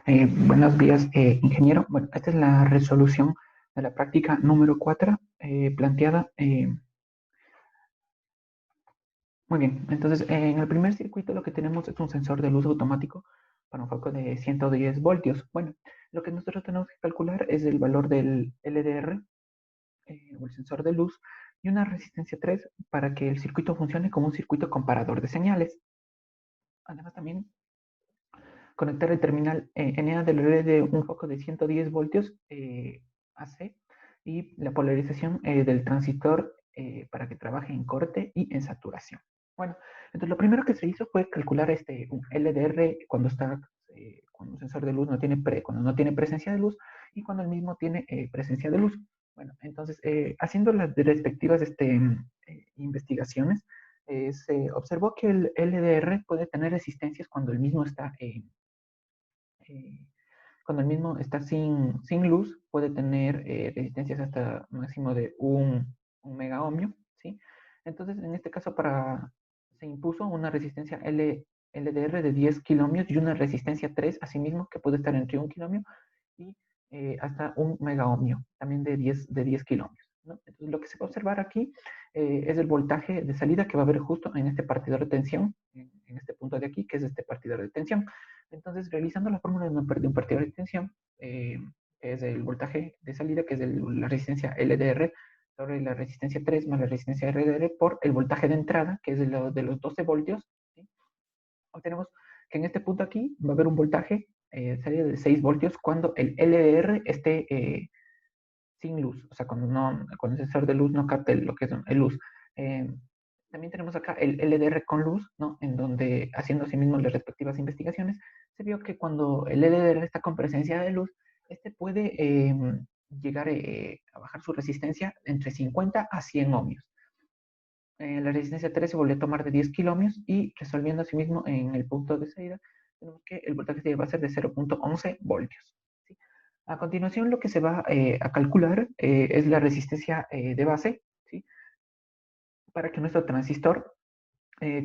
Buenos días, ingeniero. Bueno, esta es la resolución de la práctica número 4 planteada. Muy bien, entonces en el primer circuito lo que tenemos es un sensor de luz automático para un foco de 110 voltios. Bueno, lo que nosotros tenemos que calcular es el valor del LDR o el sensor de luz y una resistencia 3 para que el circuito funcione como un circuito comparador de señales. Además también conectar el terminal NA del relé de un foco de 110 voltios AC y la polarización del transistor para que trabaje en corte y en saturación. Bueno, entonces lo primero que se hizo fue calcular un LDR cuando está, cuando un sensor de luz no tiene, cuando no tiene presencia de luz y cuando el mismo tiene presencia de luz. Bueno, entonces haciendo las respectivas investigaciones, se observó que el LDR puede tener resistencias cuando el mismo está eh, cuando el mismo está sin luz, puede tener resistencias hasta máximo de un mega ohmio, ¿sí? Entonces, en este caso, se impuso una resistencia LDR de 10 kiloohmios y una resistencia 3, asimismo, que puede estar entre un kiloohmio y hasta un mega ohmio, también de 10 kiloohmios, ¿no? Entonces, lo que se va a observar aquí es el voltaje de salida que va a haber justo en este partidor de tensión, en este punto de aquí, que es este partidor de tensión. Entonces, realizando la fórmula de un partidor de tensión, que es el voltaje de salida, que es la resistencia LDR, sobre la resistencia 3 más la resistencia RDR por el voltaje de entrada, que es de los 12 voltios, ¿sí? Obtenemos que en este punto aquí va a haber un voltaje salida de 6 voltios cuando el LDR esté sin luz, o sea, cuando el sensor de luz no capte lo que es el luz. Eh, También tenemos acá el LDR con luz, ¿no? En donde, haciendo asimismo las respectivas investigaciones, se vio que cuando el LDR está con presencia de luz, este puede llegar a bajar su resistencia entre 50 a 100 ohmios. La resistencia 3 se volvió a tomar de 10 kiloohmios y resolviendo asimismo en el punto de salida, tenemos que el voltaje va a ser de 0.11 voltios. ¿Sí? A continuación, lo que se va a calcular es la resistencia de base, ¿sí? Para que nuestro transistor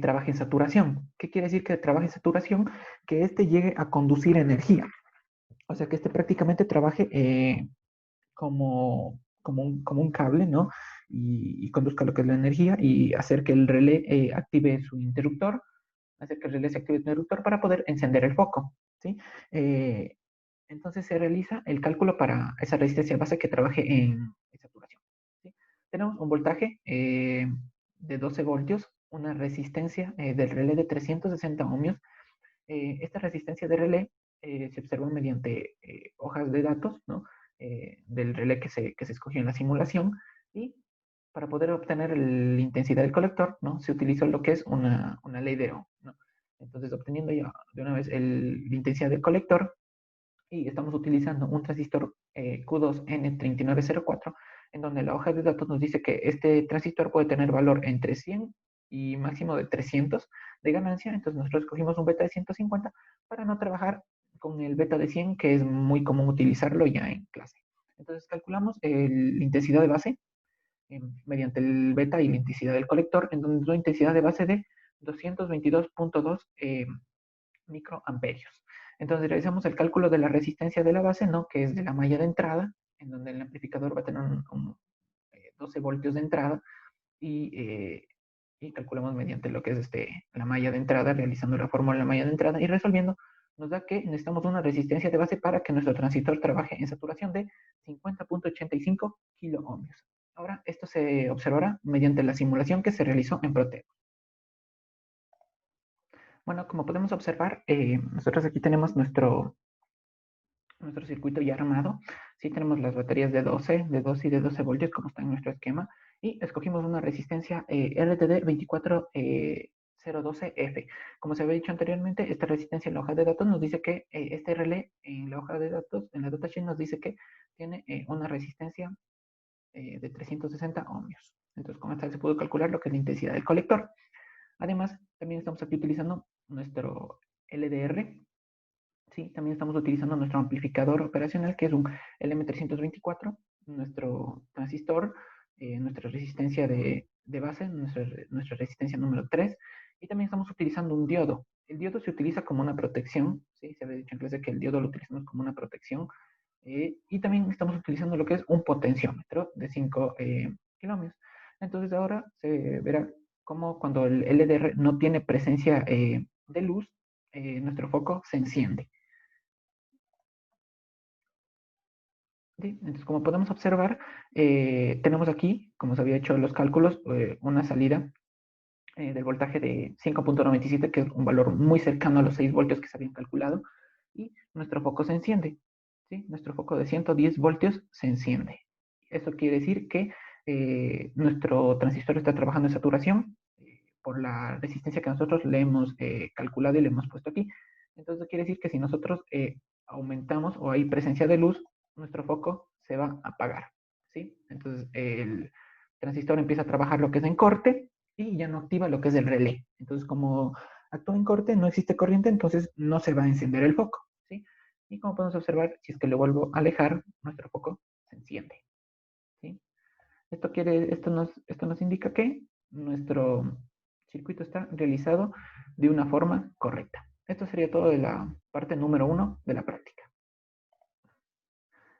trabaje en saturación. ¿Qué quiere decir que trabaje en saturación? Que éste llegue a conducir energía. O sea, que este prácticamente trabaje como un cable, ¿no? Y conduzca lo que es la energía y hacer que el relé active su interruptor, hacer que el relé se active su interruptor para poder encender el foco, ¿sí? Eh, entonces se realiza el cálculo para esa resistencia base que trabaje en saturación, ¿sí? Tenemos un voltaje de 12 voltios, una resistencia del relé de 360 ohmios. Esta resistencia de relé se observa mediante hojas de datos, ¿no? Del relé que se escogió en la simulación y para poder obtener la intensidad del colector, ¿no? Se utilizó lo que es una ley de Ohm, ¿no? Entonces, obteniendo ya de una vez la intensidad del colector, y estamos utilizando un transistor Q2N3904, en donde la hoja de datos nos dice que este transistor puede tener valor entre 100 y máximo de 300 de ganancia. Entonces nosotros escogimos un beta de 150 para no trabajar con el beta de 100, que es muy común utilizarlo ya en clase. Entonces calculamos la intensidad de base mediante el beta y la intensidad del colector, en donde es una intensidad de base de 222.2 microamperios. Entonces realizamos el cálculo de la resistencia de la base, ¿no? Que es de la malla de entrada, en donde el amplificador va a tener 12 voltios de entrada y calculamos mediante lo que es la malla de entrada, realizando la fórmula de la malla de entrada y resolviendo, nos da que necesitamos una resistencia de base para que nuestro transistor trabaje en saturación de 50.85 kiloohmios. Ahora, esto se observará mediante la simulación que se realizó en Proteo. Bueno, como podemos observar, nosotros aquí tenemos nuestro circuito ya armado. Sí tenemos las baterías de 12 y de 12 voltios como está en nuestro esquema y escogimos una resistencia RTD 24012F. Como se había dicho anteriormente, esta resistencia en la hoja de datos nos dice que este relé en la hoja de datos, en la datasheet nos dice que tiene una resistencia de 360 ohmios. Entonces con esta se pudo calcular lo que es la intensidad del colector. Además, también estamos aquí utilizando nuestro LDR. Sí, también estamos utilizando nuestro amplificador operacional, que es un LM324, nuestro transistor, nuestra resistencia de base, nuestra resistencia número 3, y también estamos utilizando un diodo. el diodo se utiliza como una protección, ¿sí? Se había dicho en clase que el diodo lo utilizamos como una protección, y también estamos utilizando lo que es un potenciómetro de 5 kilómetros. Entonces ahora se verá cómo cuando el LDR no tiene presencia de luz, nuestro foco se enciende. ¿Sí? Entonces, como podemos observar, tenemos aquí, como se había hecho los cálculos, una salida del voltaje de 5.97, que es un valor muy cercano a los 6 voltios que se habían calculado, y nuestro foco se enciende. ¿Sí? Nuestro foco de 110 voltios se enciende. Eso quiere decir que nuestro transistor está trabajando en saturación por la resistencia que nosotros le hemos calculado y le hemos puesto aquí. Entonces quiere decir que si nosotros aumentamos o hay presencia de luz, nuestro foco se va a apagar. ¿Sí? Entonces el transistor empieza a trabajar lo que es en corte y ya no activa lo que es el relé. Entonces como actúa en corte, no existe corriente, entonces no se va a encender el foco. ¿Sí? Y como podemos observar, si es que lo vuelvo a alejar, nuestro foco se enciende. ¿Sí? Esto nos indica que nuestro circuito está realizado de una forma correcta. Esto sería todo de la parte número 1 de la práctica.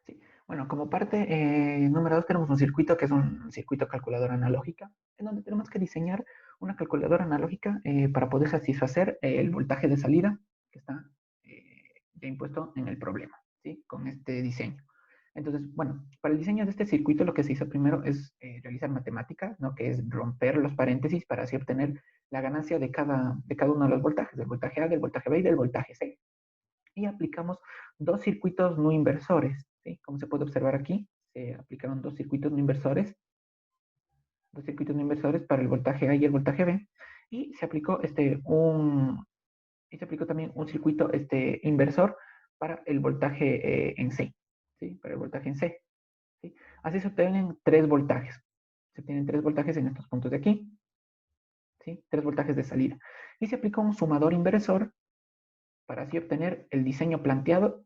Sí. Bueno, como parte número 2 tenemos un circuito que es un circuito calculadora analógica, en donde tenemos que diseñar una calculadora analógica para poder satisfacer el voltaje de salida que está ya impuesto en el problema, ¿sí? Con este diseño. Entonces, bueno, para el diseño de este circuito lo que se hizo primero es realizar matemática, ¿no? Que es romper los paréntesis para así obtener la ganancia de cada uno de los voltajes, del voltaje A, del voltaje B y del voltaje C. Y aplicamos dos circuitos no inversores, ¿sí? Como se puede observar aquí, se aplicaron dos circuitos no inversores para el voltaje A y el voltaje B, y se aplicó también un circuito inversor para el voltaje en C, ¿sí? Para el voltaje en C. ¿Sí? Así se obtienen tres voltajes. Se obtienen tres voltajes en estos puntos de aquí, ¿sí? Tres voltajes de salida. Y se aplica un sumador inversor para así obtener el diseño planteado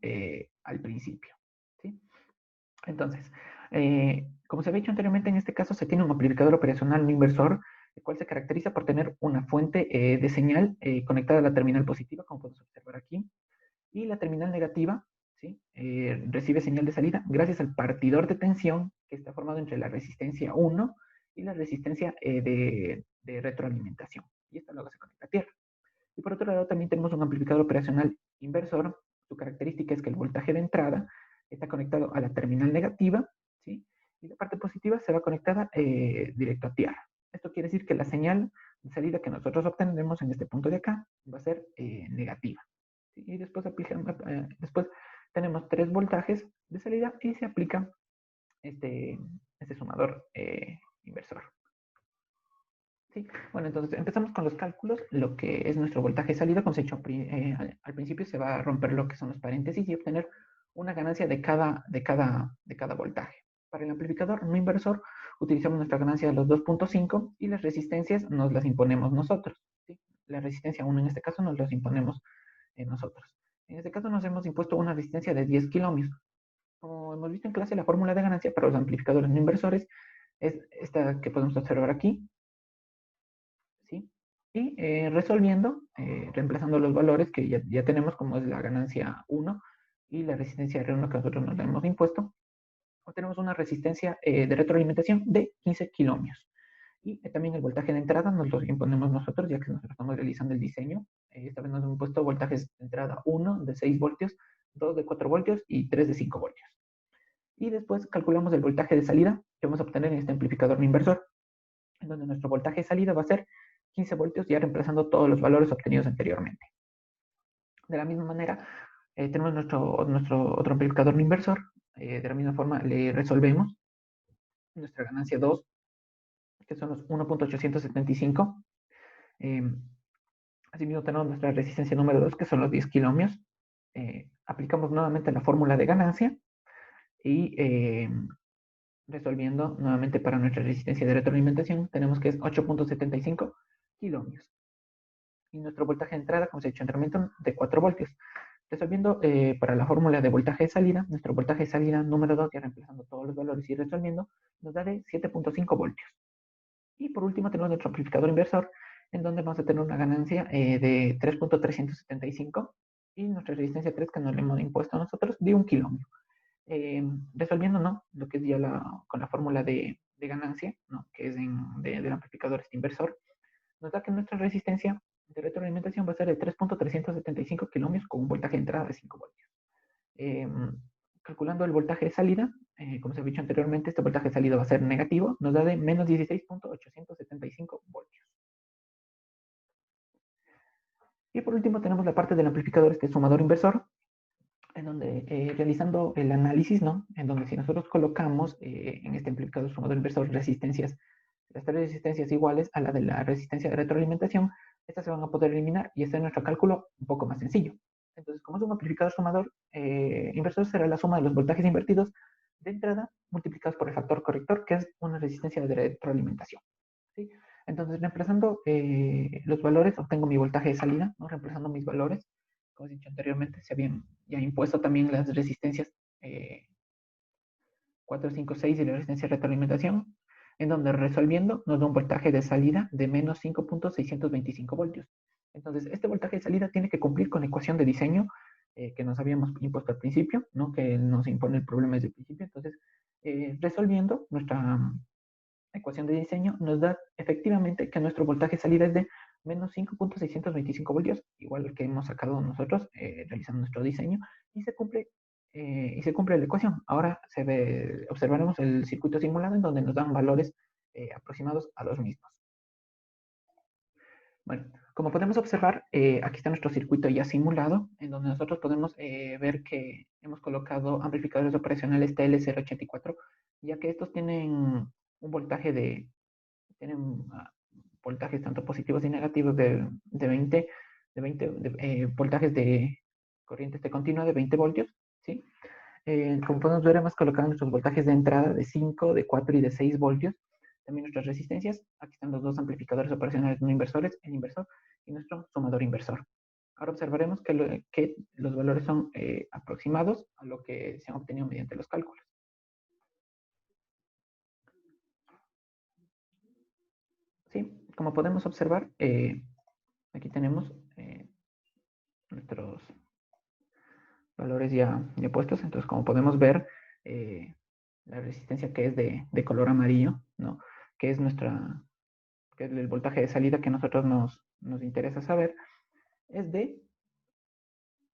al principio, ¿sí? Entonces, como se había dicho anteriormente, en este caso se tiene un amplificador operacional no inversor, el cual se caracteriza por tener una fuente de señal conectada a la terminal positiva, como podemos observar aquí, y la terminal negativa, ¿sí? Recibe señal de salida gracias al partidor de tensión que está formado entre la resistencia 1 y la resistencia de retroalimentación. Y esta luego se conecta a tierra. Y por otro lado también tenemos un amplificador operacional inversor. Su característica es que el voltaje de entrada está conectado a la terminal negativa, ¿sí? Y la parte positiva se va conectada directo a tierra. Esto quiere decir que la señal de salida que nosotros obtendremos en este punto de acá va a ser negativa. ¿Sí? Y después tenemos tres voltajes de salida y se aplica este sumador inversor. ¿Sí? Bueno, entonces empezamos con los cálculos, lo que es nuestro voltaje de salida, como se ha hecho al principio, se va a romper lo que son los paréntesis y obtener una ganancia de cada voltaje. Para el amplificador no inversor, utilizamos nuestra ganancia de los 2.5 y las resistencias nos las imponemos nosotros. ¿Sí? La resistencia 1 en este caso nos las imponemos nosotros. En este caso nos hemos impuesto una resistencia de 10 kilómetros. Como hemos visto en clase, la fórmula de ganancia para los amplificadores no inversores es esta que podemos observar aquí, ¿sí? Y resolviendo, reemplazando los valores que ya tenemos, como es la ganancia 1 y la resistencia R1 que nosotros nos hemos impuesto, obtenemos una resistencia de retroalimentación de 15 kilómetros. Y también el voltaje de entrada nos lo imponemos nosotros, ya que nosotros estamos realizando el diseño. Esta vez nos hemos puesto voltajes de entrada 1 de 6 voltios, 2 de 4 voltios y 3 de 5 voltios. Y después calculamos el voltaje de salida que vamos a obtener en este amplificador no inversor, en donde nuestro voltaje de salida va a ser 15 voltios, ya reemplazando todos los valores obtenidos anteriormente. De la misma manera, tenemos nuestro otro amplificador no inversor. De la misma forma, le resolvemos nuestra ganancia 2, que son los 1.875. Asimismo, tenemos nuestra resistencia número 2, que son los 10 kilómetros. Aplicamos nuevamente la fórmula de ganancia y resolviendo nuevamente para nuestra resistencia de retroalimentación, tenemos que es 8.75 kilómetros. Y nuestro voltaje de entrada, como se ha dicho anteriormente, de 4 voltios. Resolviendo para la fórmula de voltaje de salida, nuestro voltaje de salida número 2, ya reemplazando todos los valores y resolviendo, nos da de 7.5 voltios. Y por último tenemos nuestro amplificador inversor, en donde vamos a tener una ganancia de 3.375 y nuestra resistencia 3 que nos le hemos impuesto a nosotros de 1 kilómetro. Resolviendo, ¿no? Lo que es ya con la fórmula de ganancia, ¿no? Que es del amplificador este inversor, nos da que nuestra resistencia de retroalimentación va a ser de 3.375 kilómetros con un voltaje de entrada de 5 voltios. Eh, Calculando el voltaje de salida, como se ha dicho anteriormente, este voltaje de salida va a ser negativo, nos da de menos 16.875 voltios. Y por último tenemos la parte del amplificador, este sumador inversor, en donde realizando el análisis, ¿no? En donde si nosotros colocamos en este amplificador sumador inversor resistencias, las tres resistencias iguales a la de la resistencia de retroalimentación, estas se van a poder eliminar y este es nuestro cálculo un poco más sencillo. Entonces, como es un amplificador sumador, inversor será la suma de los voltajes invertidos de entrada multiplicados por el factor corrector, que es una resistencia de retroalimentación. ¿Sí? Entonces, reemplazando los valores, obtengo mi voltaje de salida, ¿no? Reemplazando mis valores, como he dicho anteriormente, se habían ya impuesto también las resistencias 4, 5, 6 y la resistencia de retroalimentación, en donde resolviendo nos da un voltaje de salida de menos 5.625 voltios. Entonces, este voltaje de salida tiene que cumplir con la ecuación de diseño que nos habíamos impuesto al principio, ¿no? Que nos impone el problema desde el principio. Entonces, resolviendo nuestra ecuación de diseño, nos da efectivamente que nuestro voltaje de salida es de menos 5.625 voltios, igual que hemos sacado nosotros realizando nuestro diseño, y se cumple la ecuación. Ahora observaremos el circuito simulado en donde nos dan valores aproximados a los mismos. Bueno, como podemos observar, aquí está nuestro circuito ya simulado, en donde nosotros podemos ver que hemos colocado amplificadores operacionales TL084, ya que estos tienen un voltaje tienen voltajes tanto positivos y negativos de 20 voltajes de corriente continua de 20 voltios, ¿sí? Como podemos ver, hemos colocado nuestros voltajes de entrada de 5, de 4 y de 6 voltios. También nuestras resistencias. Aquí están los dos amplificadores operacionales no inversores, el inversor y nuestro sumador inversor. Ahora observaremos que los valores son aproximados a lo que se han obtenido mediante los cálculos. Sí, como podemos observar, aquí tenemos nuestros valores ya puestos. Entonces, como podemos ver, la resistencia que es de color amarillo, ¿no? Que es que es el voltaje de salida que a nosotros nos interesa saber, es de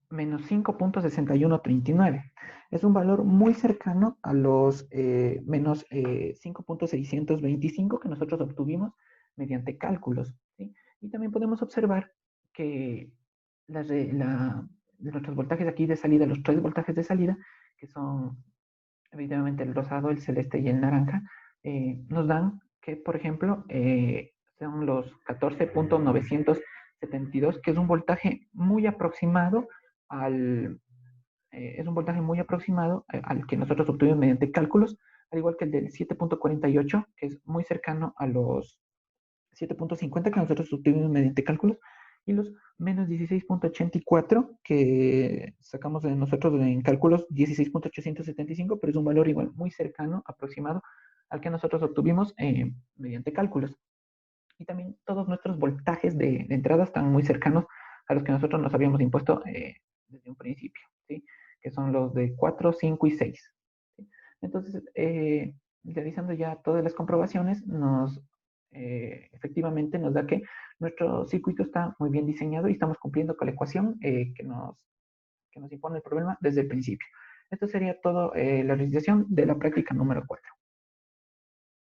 menos 5.6139. Es un valor muy cercano a los menos 5.625 que nosotros obtuvimos mediante cálculos, ¿sí? Y también podemos observar que nuestros voltajes aquí de salida, los tres voltajes de salida, que son evidentemente el rosado, el celeste y el naranja, nos dan que, por ejemplo, son los 14.972, que es un voltaje muy aproximado es un voltaje muy aproximado al que nosotros obtuvimos mediante cálculos, al igual que el del 7.48, que es muy cercano a los 7.50 que nosotros obtuvimos mediante cálculos, y los menos 16.84 que sacamos de nosotros en cálculos 16.875, pero es un valor igual muy cercano, aproximado al que nosotros obtuvimos mediante cálculos. Y también todos nuestros voltajes de entrada están muy cercanos a los que nosotros nos habíamos impuesto desde un principio, ¿sí? Que son los de 4, 5 y 6. ¿Sí? Entonces, realizando ya todas las comprobaciones, efectivamente nos da que nuestro circuito está muy bien diseñado y estamos cumpliendo con la ecuación que nos impone el problema desde el principio. Esto sería todo la realización de la práctica número 4.